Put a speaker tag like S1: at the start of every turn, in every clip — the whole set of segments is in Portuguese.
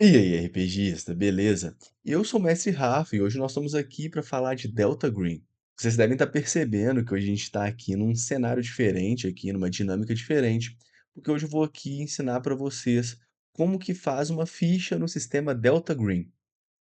S1: E aí, RPGista, beleza? Eu sou o Mestre Rafa e hoje nós estamos aqui para falar de Delta Green. Vocês devem estar percebendo que hoje a gente está aqui num cenário diferente, aqui numa dinâmica diferente, porque hoje eu vou aqui ensinar para vocês como que faz uma ficha no sistema Delta Green.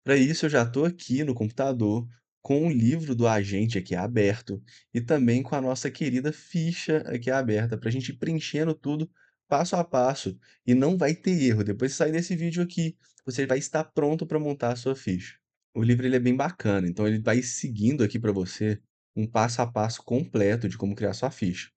S1: Para isso, eu já estou aqui no computador com o livro do agente aqui aberto e também com a nossa querida ficha aqui aberta para a gente ir preenchendo tudo passo a passo e não vai ter erro. Depois que sair desse vídeo aqui, você vai estar pronto para montar a sua ficha. O livro ele é bem bacana, então ele vai seguindo aqui para você um passo a passo completo de como criar sua ficha.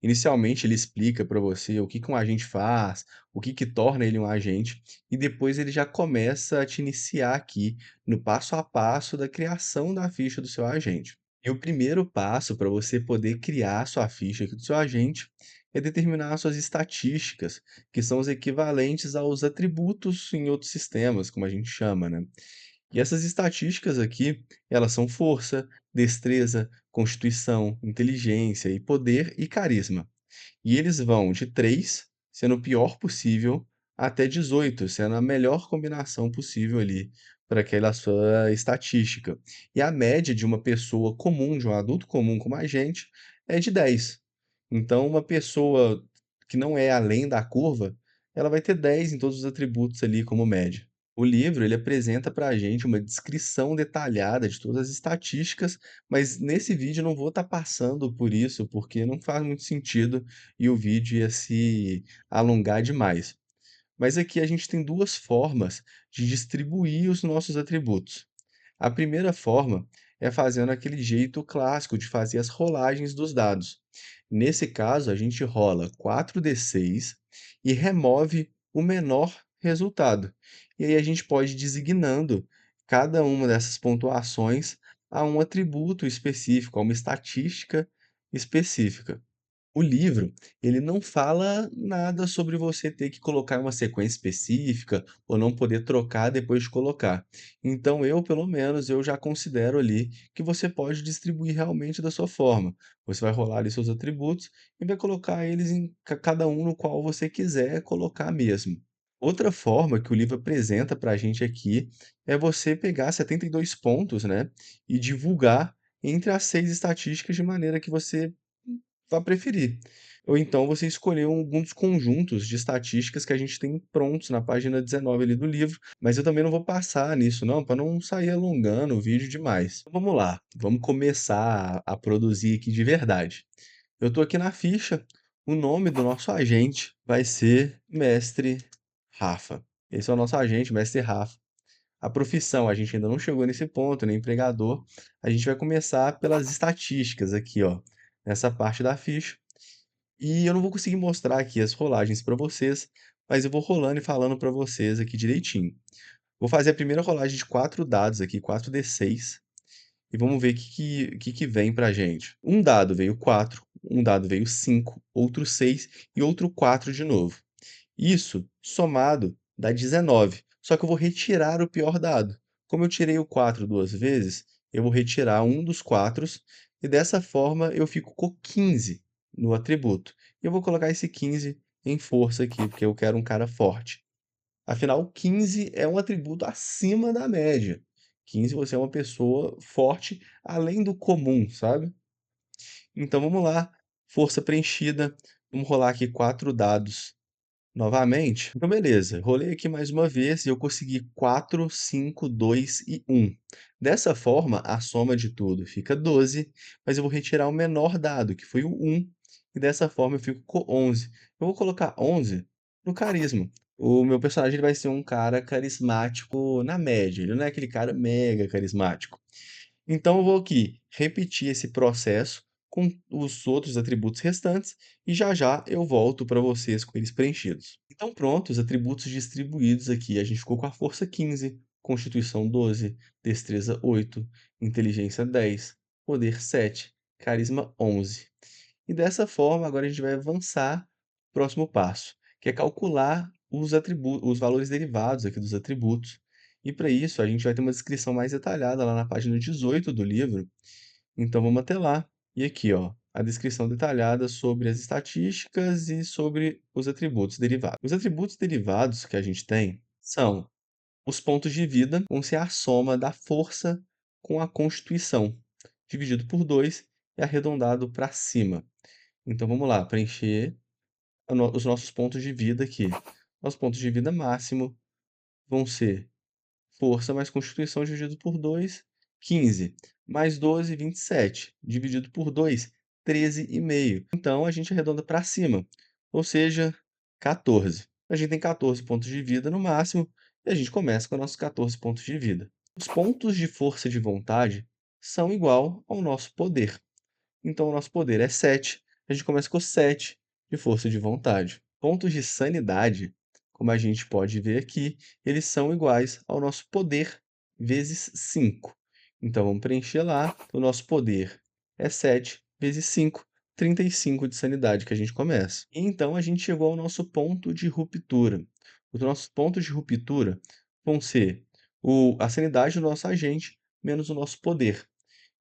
S1: Inicialmente, ele explica para você o que que um agente faz, o que que torna ele um agente, e depois ele já começa a te iniciar aqui no passo a passo da criação da ficha do seu agente. E o primeiro passo para você poder criar sua ficha aqui do seu agente é determinar as suas estatísticas, que são os equivalentes aos atributos em outros sistemas, como a gente chama, né? E essas estatísticas aqui, elas são força, destreza, constituição, inteligência e poder e carisma. E eles vão de 3, sendo o pior possível, até 18, sendo a melhor combinação possível ali para aquela sua estatística. E a média de uma pessoa comum, de um adulto comum como a gente, é de 10. Então, uma pessoa que não é além da curva, ela vai ter 10 em todos os atributos ali como média. O livro, ele apresenta para a gente uma descrição detalhada de todas as estatísticas, mas nesse vídeo eu não vou estar passando por isso, porque não faz muito sentido e o vídeo ia se alongar demais. Mas aqui a gente tem duas formas de distribuir os nossos atributos. A primeira forma é fazendo aquele jeito clássico de fazer as rolagens dos dados. Nesse caso, a gente rola 4d6 e remove o menor resultado. E aí a gente pode ir designando cada uma dessas pontuações a um atributo específico, a uma estatística específica. O livro, ele não fala nada sobre você ter que colocar uma sequência específica ou não poder trocar depois de colocar. Então eu, pelo menos, eu já considero ali que você pode distribuir realmente da sua forma. Você vai rolar ali seus atributos e vai colocar eles em cada um no qual você quiser colocar mesmo. Outra forma que o livro apresenta para a gente aqui é você pegar 72 pontos, né, e divulgar entre as 6 estatísticas de maneira que você vá preferir. Ou então você escolher algum dos conjuntos de estatísticas que a gente tem prontos na página 19 ali do livro, mas eu também não vou passar nisso não, para não sair alongando o vídeo demais. Então vamos lá, vamos começar a produzir aqui de verdade. Eu estou aqui na ficha, o nome do nosso agente vai ser Mestre Rafa. Esse é o nosso agente, Mestre Rafa. A profissão, a gente ainda não chegou nesse ponto, né, empregador. A gente vai começar pelas estatísticas aqui, ó, nessa parte da ficha. E eu não vou conseguir mostrar aqui as rolagens para vocês, mas eu vou rolando e falando para vocês aqui direitinho. Vou fazer a primeira rolagem de 4 dados aqui, 4d6, e vamos ver o que que vem pra gente. Um dado veio 4, um dado veio 5, outro 6 e outro 4 de novo. Isso, somado, dá 19. Só que eu vou retirar o pior dado. Como eu tirei o 4 duas vezes, eu vou retirar um dos 4 e dessa forma eu fico com 15 no atributo. E eu vou colocar esse 15 em força aqui, porque eu quero um cara forte. Afinal, 15 é um atributo acima da média. 15 você é uma pessoa forte além do comum, sabe? Então vamos lá, força preenchida. Vamos rolar aqui 4 dados novamente? Então beleza, rolei aqui mais uma vez e eu consegui 4, 5, 2 e 1. Dessa forma, a soma de tudo fica 12, mas eu vou retirar o menor dado, que foi o 1, e dessa forma eu fico com 11. Eu vou colocar 11 no carisma. O meu personagem ele vai ser um cara carismático na média, ele não é aquele cara mega carismático. Então eu vou aqui repetir esse processo com os outros atributos restantes e já já eu volto para vocês com eles preenchidos. Então pronto, os atributos distribuídos aqui. A gente ficou com a força 15, constituição 12, destreza 8, inteligência 10, poder 7, carisma 11. E dessa forma, agora a gente vai avançar para o próximo passo, que é calcular os atributos, os valores derivados aqui dos atributos. E para isso, a gente vai ter uma descrição mais detalhada lá na página 18 do livro. Então vamos até lá. E aqui, ó, a descrição detalhada sobre as estatísticas e sobre os atributos derivados. Os atributos derivados que a gente tem são Os pontos de vida vão ser a soma da força com a constituição, dividido por 2 e arredondado para cima. Então vamos lá, preencher os nossos pontos de vida aqui. Nossos pontos de vida máximo vão ser força mais constituição dividido por 2, 15, mais 12, 27, dividido por 2, 13,5. Então a gente arredonda para cima, ou seja, 14. A gente tem 14 pontos de vida no máximo e a gente começa com nossos 14 pontos de vida. Os pontos de força de vontade são igual ao nosso poder. Então o nosso poder é 7, a gente começa com 7 de força de vontade. Pontos de sanidade, como a gente pode ver aqui, eles são iguais ao nosso poder vezes 5. Então vamos preencher lá, o nosso poder é 7 vezes 5, 35 de sanidade que a gente começa. E então a gente chegou ao nosso ponto de ruptura. Os nossos pontos de ruptura vão ser a sanidade do nosso agente menos o nosso poder.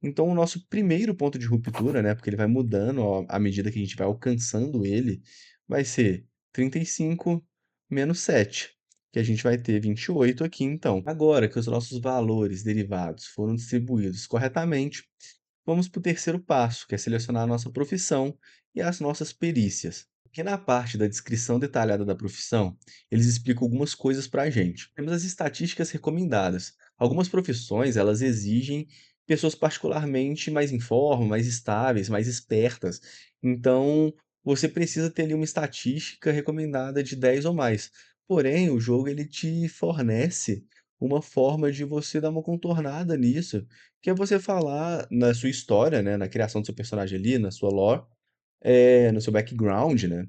S1: Então, o nosso primeiro ponto de ruptura, né, porque ele vai mudando à medida que a gente vai alcançando ele, vai ser 35 menos 7, que a gente vai ter 28 aqui então. Agora que os nossos valores derivados foram distribuídos corretamente, vamos para o terceiro passo, que é selecionar a nossa profissão e as nossas perícias. Aqui na parte da descrição detalhada da profissão, eles explicam algumas coisas para a gente. Temos as estatísticas recomendadas. Algumas profissões, elas exigem pessoas particularmente mais em forma, mais estáveis, mais espertas. Então, você precisa ter ali uma estatística recomendada de 10 ou mais. Porém, o jogo ele te fornece uma forma de você dar uma contornada nisso, que é você falar na sua história, né, na criação do seu personagem ali, na sua lore, no seu background, né,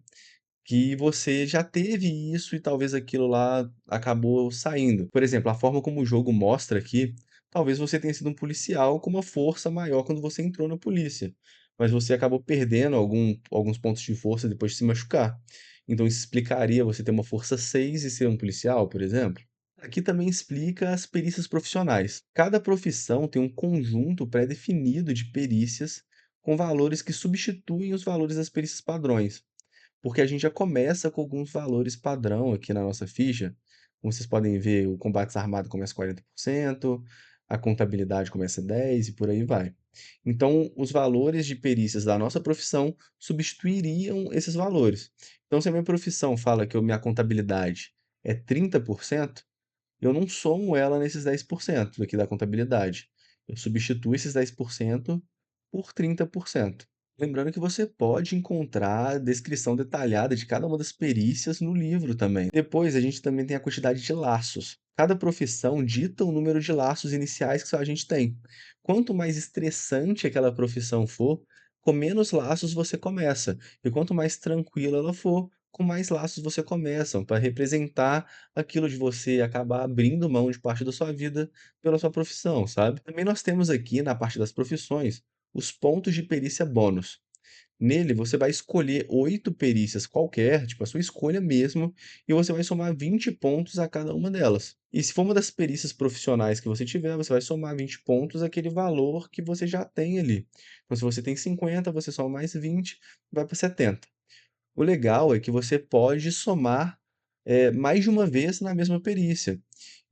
S1: que você já teve isso e talvez aquilo lá acabou saindo. Por exemplo, a forma como o jogo mostra aqui, talvez você tenha sido um policial com uma força maior quando você entrou na polícia, mas você acabou perdendo alguns pontos de força depois de se machucar. Então isso explicaria você ter uma força 6 e ser um policial, por exemplo. Aqui também explica as perícias profissionais. Cada profissão tem um conjunto pré-definido de perícias com valores que substituem os valores das perícias padrões, porque a gente já começa com alguns valores padrão aqui na nossa ficha. Como vocês podem ver, o combate desarmado começa 40%, a contabilidade começa 10% e por aí vai. Então, os valores de perícias da nossa profissão substituiriam esses valores. Então, se a minha profissão fala que a minha contabilidade é 30%, eu não somo ela nesses 10% aqui da contabilidade. Eu substituo esses 10% por 30%. Lembrando que você pode encontrar a descrição detalhada de cada uma das perícias no livro também. Depois, a gente também tem a quantidade de laços. Cada profissão dita o número de laços iniciais que só a gente tem. Quanto mais estressante aquela profissão for, com menos laços você começa. E quanto mais tranquila ela for, com mais laços você começa, para representar aquilo de você acabar abrindo mão de parte da sua vida pela sua profissão, sabe? Também nós temos aqui, na parte das profissões, os pontos de perícia bônus. Nele, você vai escolher 8 perícias qualquer, tipo a sua escolha mesmo, e você vai somar 20 pontos a cada uma delas. E se for uma das perícias profissionais que você tiver, você vai somar 20 pontos aquele valor que você já tem ali. Então, se você tem 50, você soma mais 20, vai para 70. O legal é que você pode somar, mais de uma vez na mesma perícia.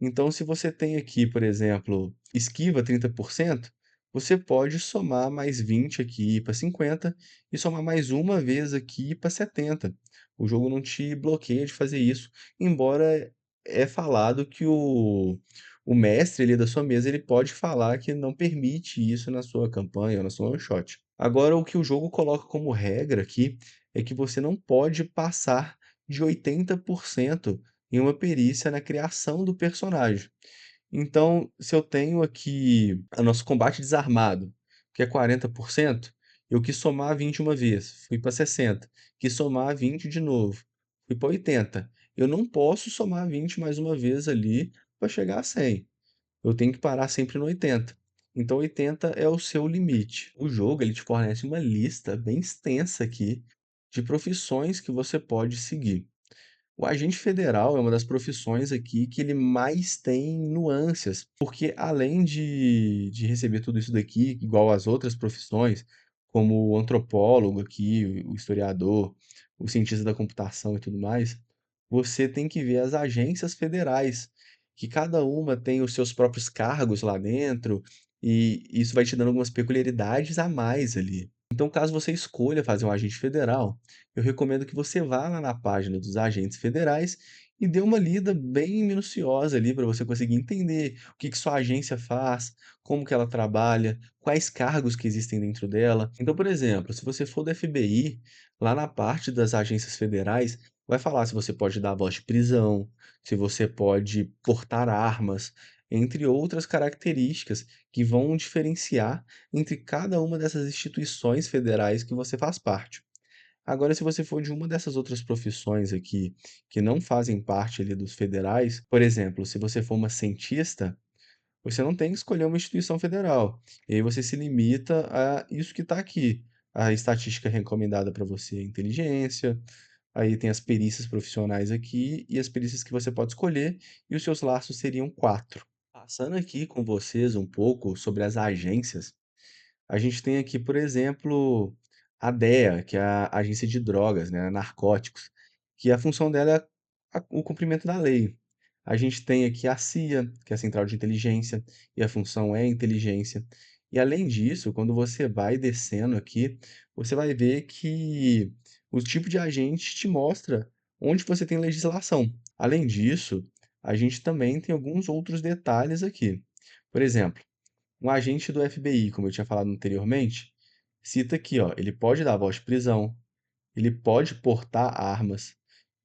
S1: Então, se você tem aqui, por exemplo, esquiva 30%, você pode somar mais 20 aqui para 50 e somar mais uma vez aqui para 70. O jogo não te bloqueia de fazer isso, embora é falado que o mestre ali da sua mesa, ele pode falar que não permite isso na sua campanha ou na sua one shot. Agora, o que o jogo coloca como regra aqui é que você não pode passar de 80% em uma perícia na criação do personagem. Então, se eu tenho aqui o nosso combate desarmado, que é 40%, eu quis somar 20 uma vez, fui para 60, quis somar 20 de novo, fui para 80. Eu não posso somar 20 mais uma vez ali para chegar a 100. Eu tenho que parar sempre no 80. Então 80 é o seu limite. O jogo ele te fornece uma lista bem extensa aqui de profissões que você pode seguir. O agente federal é uma das profissões aqui que ele mais tem nuances, porque além de receber tudo isso daqui, igual as outras profissões, como o antropólogo aqui, o historiador, o cientista da computação e tudo mais, você tem que ver as agências federais, que cada uma tem os seus próprios cargos lá dentro, e isso vai te dando algumas peculiaridades a mais ali. Então, caso você escolha fazer um agente federal, eu recomendo que você vá lá na página dos agentes federais e dê uma lida bem minuciosa ali para você conseguir entender o que que sua agência faz, como que ela trabalha, quais cargos que existem dentro dela. Então, por exemplo, se você for do FBI, lá na parte das agências federais, vai falar se você pode dar voz de prisão, se você pode portar armas, entre outras características que vão diferenciar entre cada uma dessas instituições federais que você faz parte. Agora, se você for de uma dessas outras profissões aqui, que não fazem parte ali dos federais, por exemplo, se você for uma cientista, você não tem que escolher uma instituição federal. E aí você se limita a isso que está aqui. A estatística recomendada para você é inteligência, aí tem as perícias profissionais aqui e as perícias que você pode escolher, e os seus laços seriam 4. Passando aqui com vocês um pouco sobre as agências, a gente tem aqui, por exemplo, a DEA, que é a Agência de Drogas, né, Narcóticos, que a função dela é o cumprimento da lei. A gente tem aqui a CIA, que é a Central de Inteligência, e a função é inteligência. E além disso, quando você vai descendo aqui, você vai ver que o tipo de agente te mostra onde você tem legislação. Além disso, a gente também tem alguns outros detalhes aqui. Por exemplo, um agente do FBI, como eu tinha falado anteriormente, cita aqui, ó, ele pode dar voz de prisão, ele pode portar armas,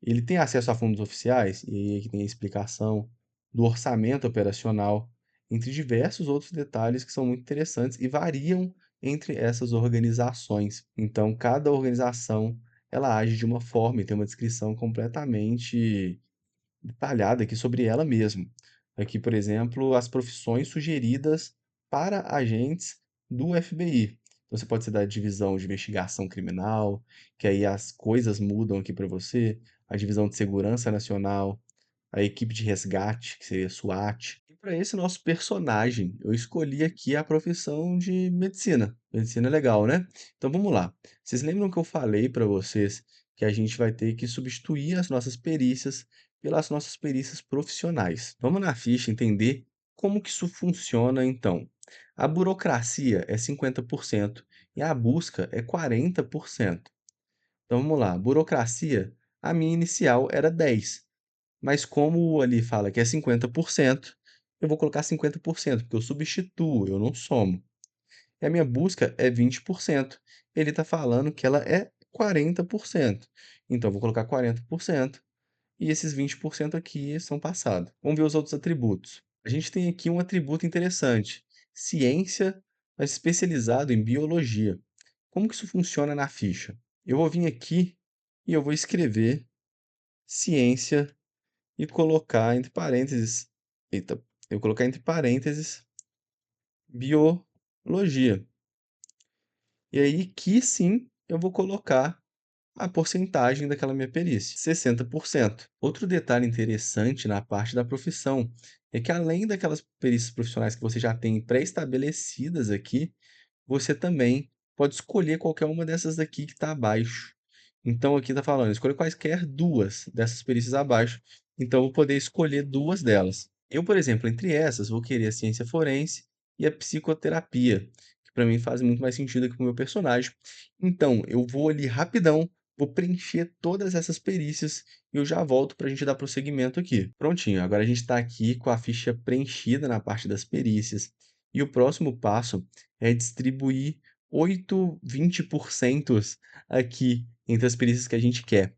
S1: ele tem acesso a fundos oficiais, e aí aqui tem a explicação do orçamento operacional, entre diversos outros detalhes que são muito interessantes e variam entre essas organizações. Então, cada organização ela age de uma forma e tem uma descrição completamente detalhada aqui sobre ela mesma. Aqui, por exemplo, as profissões sugeridas para agentes do FBI. Então, você pode ser da divisão de investigação criminal, que aí as coisas mudam aqui para você, a divisão de segurança nacional, a equipe de resgate, que seria SWAT. E para esse nosso personagem, eu escolhi aqui a profissão de medicina. Medicina é legal, né? Então vamos lá. Vocês lembram que eu falei para vocês que a gente vai ter que substituir as nossas perícias pelas nossas perícias profissionais? Vamos na ficha entender como que isso funciona então. A burocracia é 50% e a busca é 40%. Então vamos lá. Burocracia, a minha inicial era 10. Mas como ali fala que é 50%, eu vou colocar 50%, porque eu substituo, eu não somo. E a minha busca é 20%. Ele está falando que ela é 40%. Então eu vou colocar 40% e esses 20% aqui são passados. Vamos ver os outros atributos. A gente tem aqui um atributo interessante: ciência, mas especializado em biologia. Como que isso funciona na ficha? Eu vou vir aqui e eu vou escrever ciência e colocar entre parênteses, eita, eu vou colocar entre parênteses biologia. E aí que sim eu vou colocar a porcentagem daquela minha perícia, 60%. Outro detalhe interessante na parte da profissão é que além daquelas perícias profissionais que você já tem pré-estabelecidas aqui, você também pode escolher qualquer uma dessas daqui que está abaixo. Então aqui está falando, escolha quaisquer duas dessas perícias abaixo. Então eu vou poder escolher duas delas. Eu, por exemplo, entre essas, vou querer a ciência forense e a psicoterapia, que para mim faz muito mais sentido aqui com o meu personagem. Então eu vou ali rapidão, vou preencher todas essas perícias e eu já volto para a gente dar prosseguimento aqui. Prontinho, agora a gente está aqui com a ficha preenchida na parte das perícias. E o próximo passo é distribuir 8 20% aqui entre as perícias que a gente quer.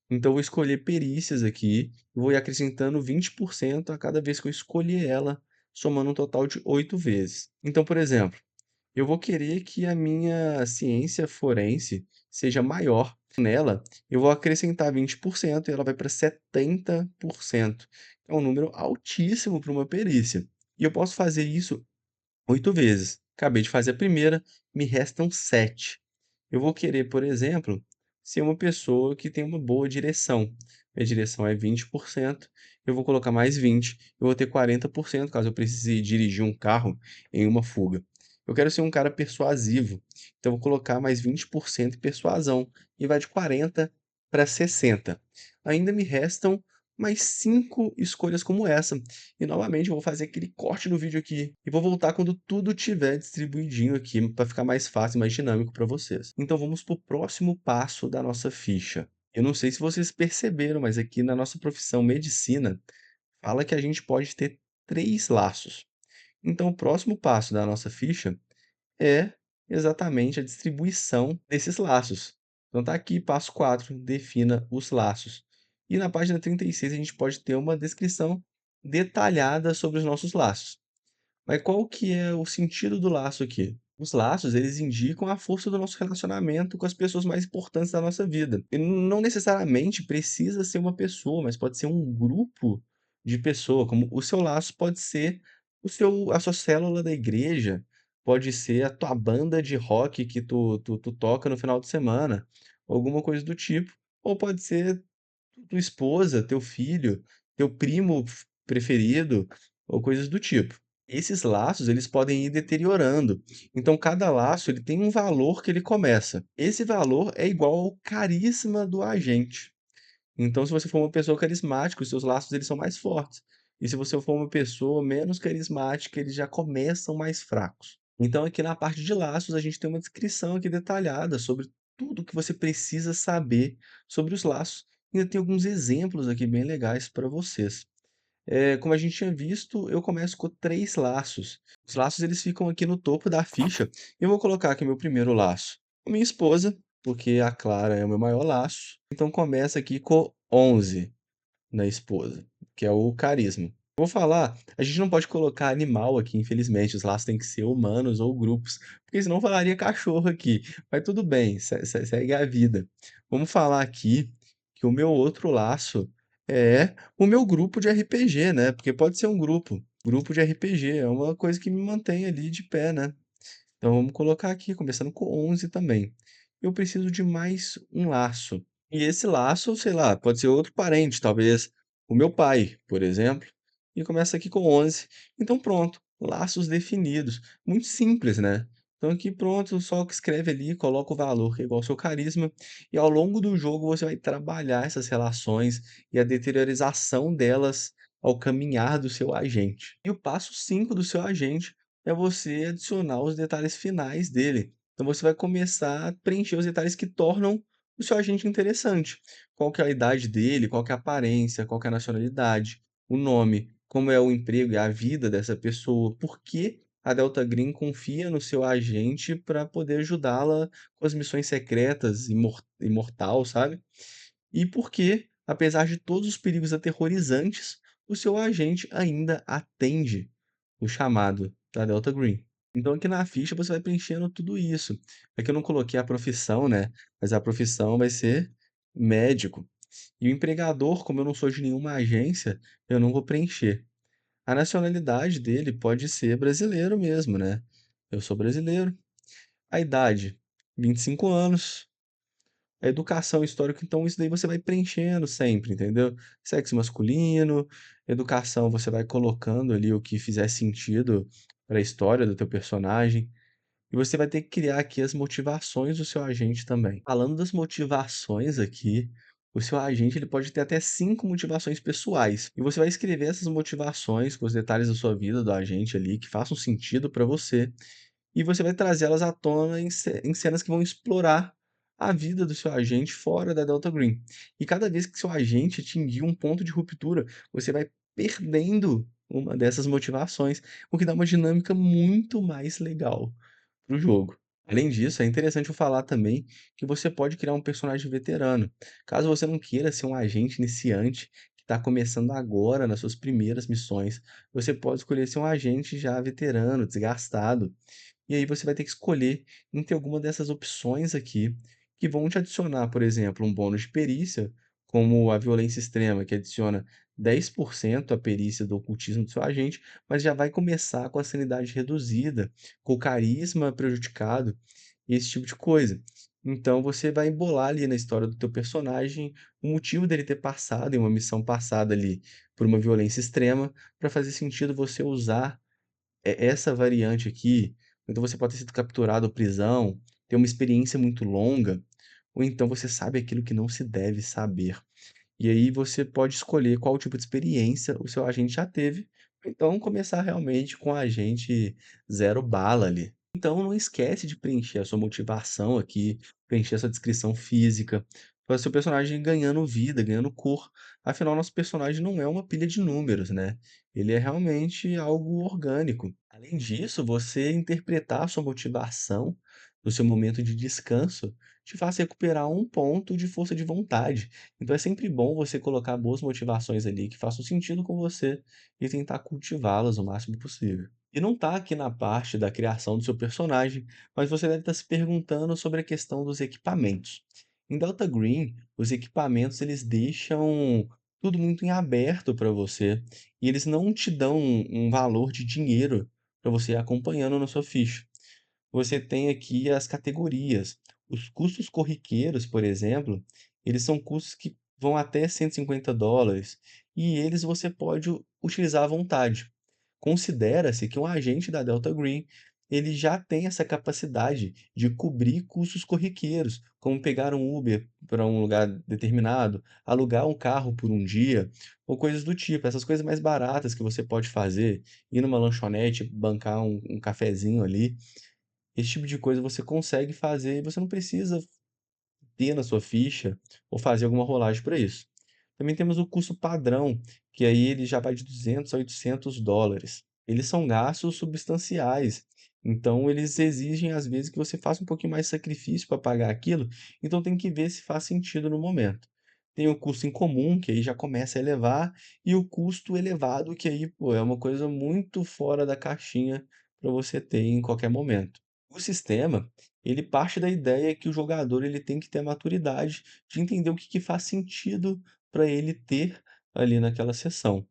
S1: Então, eu vou escolher perícias aqui, e vou ir acrescentando 20% a cada vez que eu escolher ela, somando um total de 8 vezes. Então, por exemplo, eu vou querer que a minha ciência forense seja maior. Nela, eu vou acrescentar 20% e ela vai para 70%. É um número altíssimo para uma perícia. E eu posso fazer isso 8 vezes. Acabei de fazer a primeira, me restam 7. Eu vou querer, por exemplo, ser uma pessoa que tem uma boa direção. Minha direção é 20%, eu vou colocar mais 20, eu vou ter 40% caso eu precise dirigir um carro em uma fuga. Eu quero ser um cara persuasivo, então eu vou colocar mais 20% em persuasão e vai de 40 para 60. Ainda me restam mais 5 escolhas como essa. E novamente eu vou fazer aquele corte no vídeo aqui e vou voltar quando tudo tiver distribuidinho aqui para ficar mais fácil, mais dinâmico para vocês. Então vamos para o próximo passo da nossa ficha. Eu não sei se vocês perceberam, mas aqui na nossa profissão medicina, fala que a gente pode ter 3 laços. Então o próximo passo da nossa ficha é exatamente a distribuição desses laços. Então tá aqui passo 4, defina os laços. E na página 36 a gente pode ter uma descrição detalhada sobre os nossos laços. Mas qual que é o sentido do laço aqui? Os laços, eles indicam a força do nosso relacionamento com as pessoas mais importantes da nossa vida. E não necessariamente precisa ser uma pessoa, mas pode ser um grupo de pessoa, como o seu laço pode ser a sua célula da igreja, pode ser a tua banda de rock que tu toca no final de semana, alguma coisa do tipo, ou pode ser tua esposa, teu filho, teu primo preferido, ou coisas do tipo. Esses laços, eles podem ir deteriorando. Então, cada laço, ele tem um valor que ele começa. Esse valor é igual ao carisma do agente. Então, se você for uma pessoa carismática, os seus laços eles são mais fortes. E se você for uma pessoa menos carismática, eles já começam mais fracos. Então, aqui na parte de laços, a gente tem uma descrição aqui detalhada sobre tudo que você precisa saber sobre os laços. E ainda tem alguns exemplos aqui bem legais para vocês. Como a gente tinha visto, eu começo com 3 laços. Os laços eles ficam aqui no topo da ficha. Eu vou colocar aqui meu primeiro laço com minha esposa, porque a Clara é o meu maior laço. Então começa aqui com 11 na esposa, que é o carisma. Vou falar, a gente não pode colocar animal aqui, infelizmente, os laços têm que ser humanos ou grupos, porque senão falaria cachorro aqui. Mas tudo bem, segue a vida. Vamos falar aqui que o meu outro laço é o meu grupo de RPG, né? Porque pode ser um grupo de RPG, é uma coisa que me mantém ali de pé, né? Então vamos colocar aqui, começando com 11 também. Eu preciso de mais um laço. E esse laço, sei lá, pode ser outro parente, talvez o meu pai, por exemplo, e começa aqui com 11. Então pronto, laços definidos. Muito simples, né? Então aqui pronto, só que escreve ali, coloca o valor que é igual ao seu carisma, e ao longo do jogo você vai trabalhar essas relações e a deteriorização delas ao caminhar do seu agente. E o passo 5 do seu agente é você adicionar os detalhes finais dele. Então você vai começar a preencher os detalhes que tornam o seu agente interessante. Qual que é a idade dele, qual que é a aparência, qual que é a nacionalidade, o nome, como é o emprego e a vida dessa pessoa, por que a Delta Green confia no seu agente para poder ajudá-la com as missões secretas, imortal, sabe? E por que, apesar de todos os perigos aterrorizantes, o seu agente ainda atende o chamado da Delta Green. Então aqui na ficha você vai preenchendo tudo isso. Aqui eu não coloquei a profissão, né? Mas a profissão vai ser médico. E o empregador, como eu não sou de nenhuma agência, eu não vou preencher. A nacionalidade dele pode ser brasileiro mesmo, né? Eu sou brasileiro. A idade, 25 anos. A educação histórica, então isso daí você vai preenchendo sempre, entendeu? Sexo masculino, educação, você vai colocando ali o que fizer sentido para a história do teu personagem. E você vai ter que criar aqui as motivações do seu agente também. Falando das motivações aqui, o seu agente ele pode ter até 5 motivações pessoais. E você vai escrever essas motivações com os detalhes da sua vida do agente ali, que façam sentido para você. E você vai trazê-las à tona em cenas que vão explorar a vida do seu agente fora da Delta Green. E cada vez que seu agente atingir um ponto de ruptura, você vai perdendo uma dessas motivações, o que dá uma dinâmica muito mais legal para o jogo. Além disso, é interessante eu falar também que você pode criar um personagem veterano. Caso você não queira ser um agente iniciante que está começando agora nas suas primeiras missões, você pode escolher ser um agente já veterano, desgastado, e aí você vai ter que escolher entre alguma dessas opções aqui, que vão te adicionar, por exemplo, um bônus de perícia, como a violência extrema, que adiciona 10% à perícia do ocultismo do seu agente, mas já vai começar com a sanidade reduzida, com o carisma prejudicado, e esse tipo de coisa. Então você vai embolar ali na história do teu personagem o motivo dele ter passado em uma missão passada ali por uma violência extrema, para fazer sentido você usar essa variante aqui, então você pode ter sido capturado ou prisão, ter uma experiência muito longa, ou então você sabe aquilo que não se deve saber. E aí você pode escolher qual tipo de experiência o seu agente já teve, ou então começar realmente com o agente zero bala ali. Então não esquece de preencher a sua motivação aqui, preencher essa descrição física, para o seu personagem ganhando vida, ganhando cor. Afinal, nosso personagem não é uma pilha de números, né? Ele é realmente algo orgânico. Além disso, você interpretar a sua motivação no seu momento de descanso te faz recuperar um ponto de força de vontade. Então é sempre bom você colocar boas motivações ali que façam sentido com você e tentar cultivá-las o máximo possível. E não está aqui na parte da criação do seu personagem, mas você deve estar se perguntando sobre a questão dos equipamentos. Em Delta Green, os equipamentos eles deixam tudo muito em aberto para você e eles não te dão um valor de dinheiro para você ir acompanhando na sua ficha. Você tem aqui as categorias. Os custos corriqueiros, por exemplo, eles são custos que vão até $150 e eles você pode utilizar à vontade. Considera-se que um agente da Delta Green, ele já tem essa capacidade de cobrir custos corriqueiros, como pegar um Uber para um lugar determinado, alugar um carro por um dia, ou coisas do tipo. Essas coisas mais baratas que você pode fazer, ir numa lanchonete, bancar um cafezinho ali, esse tipo de coisa você consegue fazer e você não precisa ter na sua ficha ou fazer alguma rolagem para isso. Também temos o custo padrão, que aí ele já vai de 200 a $800. Eles são gastos substanciais, então eles exigem às vezes que você faça um pouquinho mais de sacrifício para pagar aquilo, então tem que ver se faz sentido no momento. Tem o custo incomum, que aí já começa a elevar, e o custo elevado, que aí, pô, é uma coisa muito fora da caixinha para você ter em qualquer momento. O sistema, ele parte da ideia que o jogador ele tem que ter a maturidade de entender o que que faz sentido para ele ter ali naquela sessão.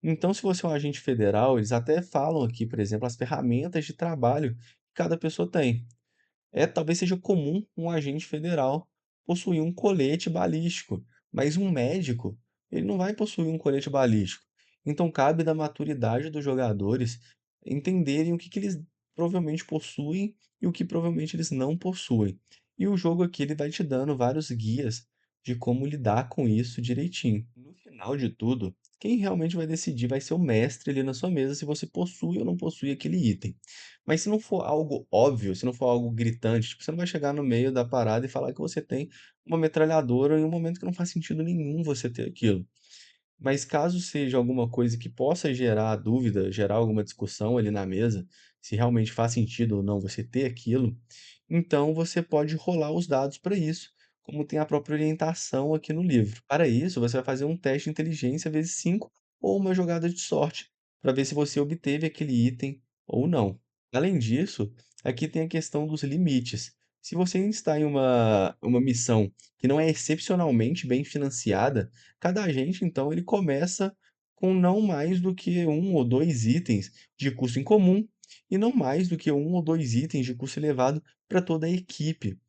S1: Então, se você é um agente federal, eles até falam aqui, por exemplo, as ferramentas de trabalho que cada pessoa tem. Talvez seja comum um agente federal possuir um colete balístico, mas um médico, ele não vai possuir um colete balístico. Então cabe da maturidade dos jogadores entenderem o que que eles provavelmente possuem e o que provavelmente eles não possuem. E o jogo aqui ele vai te dando vários guias de como lidar com isso direitinho. No final de tudo, quem realmente vai decidir vai ser o mestre ali na sua mesa se você possui ou não possui aquele item. Mas se não for algo óbvio, se não for algo gritante, tipo, você não vai chegar no meio da parada e falar que você tem uma metralhadora em um momento que não faz sentido nenhum você ter aquilo. Mas caso seja alguma coisa que possa gerar dúvida, gerar alguma discussão ali na mesa, se realmente faz sentido ou não você ter aquilo, então você pode rolar os dados para isso, como tem a própria orientação aqui no livro. Para isso, você vai fazer um teste de inteligência vezes 5 ou uma jogada de sorte, para ver se você obteve aquele item ou não. Além disso, aqui tem a questão dos limites. Se você está em uma missão que não é excepcionalmente bem financiada, cada agente, então, ele começa com não mais do que um ou 2 itens de custo incomum e não mais do que um ou 2 itens de custo elevado para toda a equipe,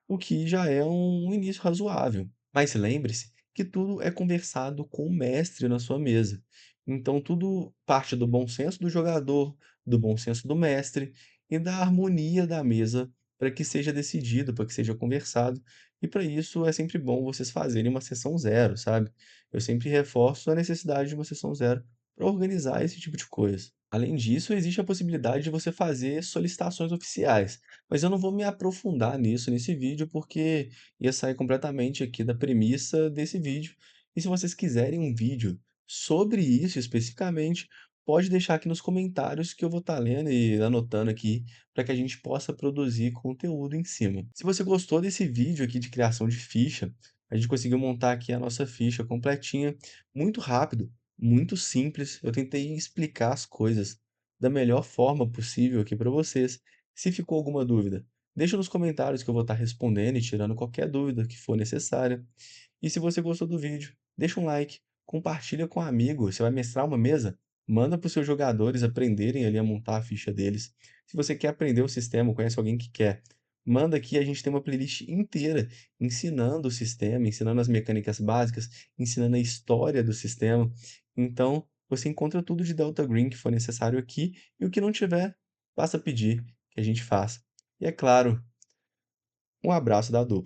S1: o que já é um início razoável. Mas lembre-se que tudo é conversado com o mestre na sua mesa. Então tudo parte do bom senso do jogador, do bom senso do mestre e da harmonia da mesa para que seja decidido, para que seja conversado. E para isso é sempre bom vocês fazerem uma sessão zero, sabe? Eu sempre reforço a necessidade de uma sessão zero para organizar esse tipo de coisa. Além disso, existe a possibilidade de você fazer solicitações oficiais, mas eu não vou me aprofundar nisso nesse vídeo, porque ia sair completamente aqui da premissa desse vídeo. E se vocês quiserem um vídeo sobre isso especificamente, pode deixar aqui nos comentários que eu vou estar lendo e anotando aqui para que a gente possa produzir conteúdo em cima. Se você gostou desse vídeo aqui de criação de ficha, a gente conseguiu montar aqui a nossa ficha completinha, muito rápido, muito simples. Eu tentei explicar as coisas da melhor forma possível aqui para vocês. Se ficou alguma dúvida, deixa nos comentários que eu vou estar respondendo e tirando qualquer dúvida que for necessária. E se você gostou do vídeo, deixa um like, compartilha com um amigo. Você vai mestrar uma mesa? Manda para os seus jogadores aprenderem ali a montar a ficha deles. Se você quer aprender o sistema, conhece alguém que quer, manda aqui, a gente tem uma playlist inteira ensinando o sistema, ensinando as mecânicas básicas, ensinando a história do sistema. Então, você encontra tudo de Delta Green que for necessário aqui e o que não tiver, basta pedir que a gente faça. E é claro, um abraço da dupla.